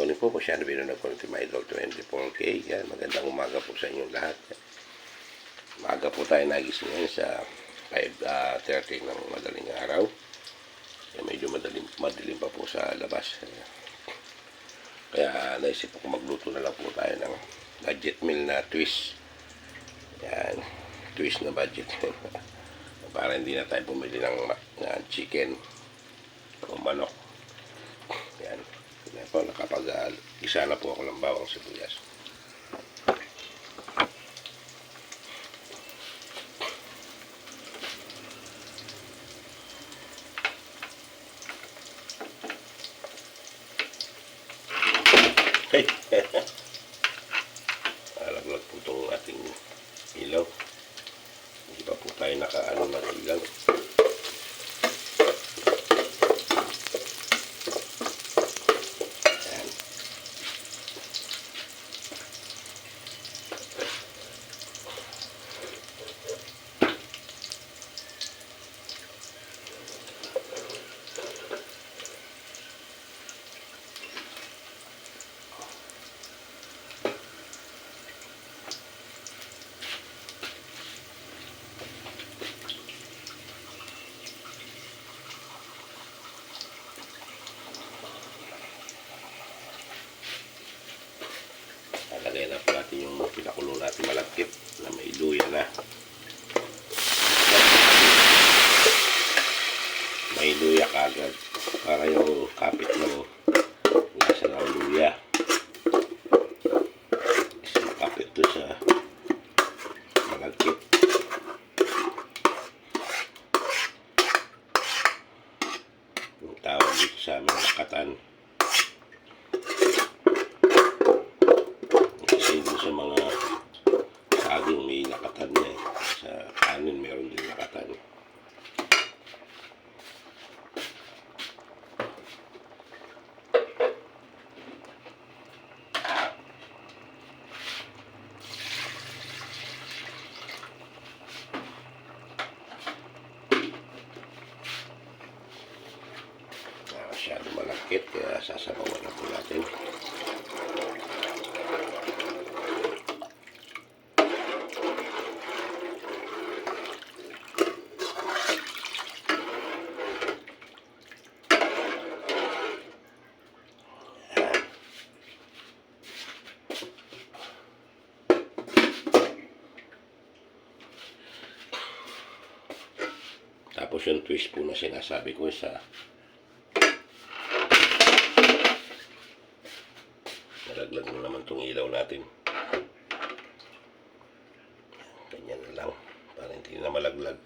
morning po. Masyado binunod po ng My Idol 24K. Yan, magandang umaga po sa inyong lahat. Umaga po tayo nagising ngayon sa 5:30 ng madaling araw. Medyo madilim pa po sa labas. Kaya naisip ko magluto na lang po tayo ng budget meal na twist. Yan, twist na budget meal. Para hindi na tayo bumili ng chicken o manok. Yan. Yan po, nakapag-isa na po ako ng bawang sibuyas. Alaglag po itong ating ilaw. Hindi pa po tayo nakaano ng ilaw. Ayan. Lagay na po natin yung pinakulo natin malagkit na may luya na. May luya kagad para yung kapit ng lasa ng luya. Isang kapit to sa malagkit. Yung tawag dito sa aming lakatan. Sa mga saging may lakatan na eh. Sa kanin meron din lakatan. Masyado malakit kaya sasabawan na po natin. Tapos yung twist po na sinasabi ko sa nalaglag mo naman itong ilaw natin. Ganyan na lang para hindi na malaglag.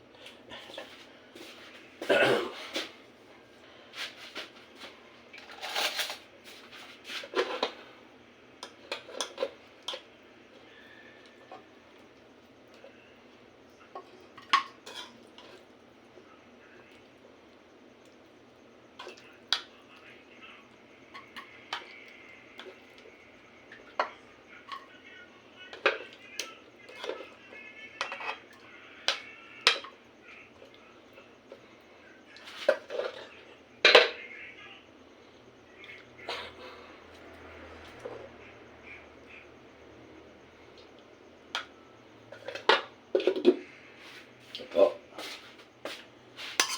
Ito,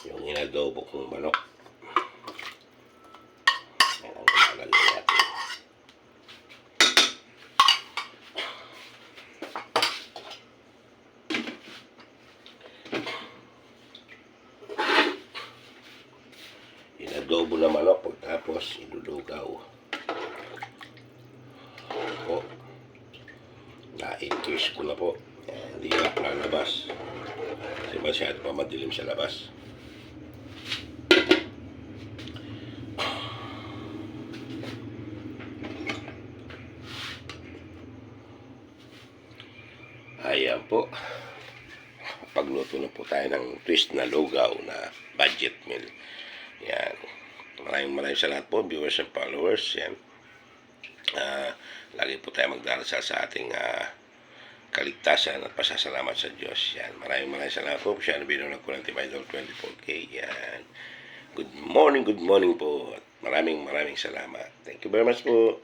yung inadobo kong manok. Yan ang ilalagay natin. Inadobo na manok pagkatapos ilulugaw. Ito, na-twist ko na po. Hindi na lalabas. Kasi masyado pa madilim sa labas. Ayan po. Pagluto na po tayo ng twist na lugaw na budget meal. Yan. Maraming salamat po, viewers and followers. Yan. Lagi po tayo magdarasal sa ating kaligtasan at pasasalamat sa Diyos. Yan. Maraming salamat po. Siya na binunod ko ng My Idol 24K. Yan. Good morning po. Maraming salamat. Thank you very much po.